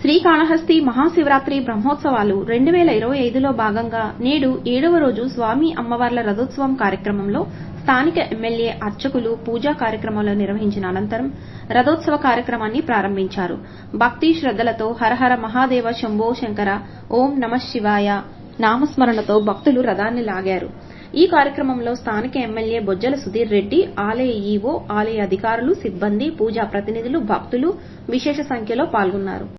శ్రీకాళహస్తి మహాశివరాత్రి బ్రహ్మోత్సవాలు 2025లో భాగంగా నేడు 7వ రోజు స్వామి అమ్మవార్ల రథోత్సవం కార్యక్రమంలో స్థానిక ఎమ్మెల్యే అర్చకులు పూజా కార్యక్రమాలు నిర్వహించిన అనంతరం రథోత్సవ కార్యక్రమాన్ని ప్రారంభించారు. భక్తి శ్రద్ధలతో హరహర మహాదేవ శంభో శంకర, ఓం నమః శివాయ నామస్మరణతో భక్తులు రథాన్ని లాగారు. ఈ కార్యక్రమంలో స్థానిక ఎమ్మెల్యే బొజ్జల సుధీర్ రెడ్డి, ఆలయ ఈవో, ఆలయ అధికారులు, సిబ్బంది, పూజా ప్రతినిధులు, భక్తులు విశేష సంఖ్యలో పాల్గొన్నారు.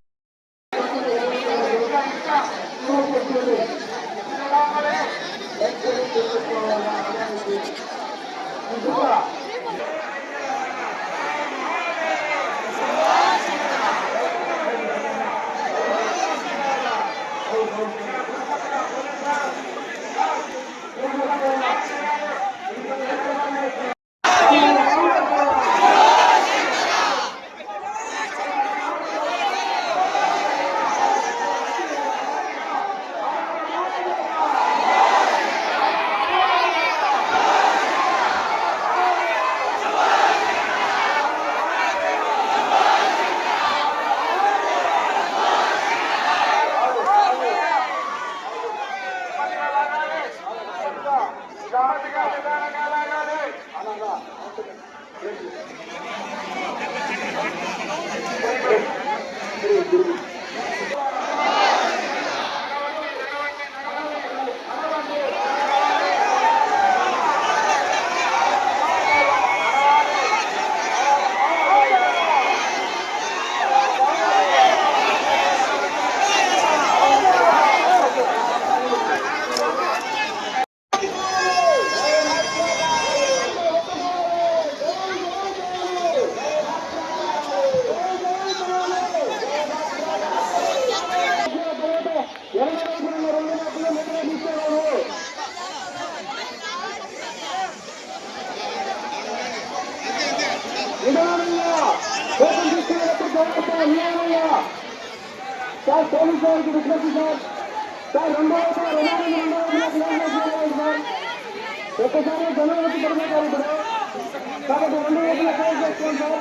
ఒక్కసారి జనం వచ్చి పడిపోతారు ఇప్పుడు కాబట్టి 2 వైపులా క్లోజ్ చేసుకోండి రాదు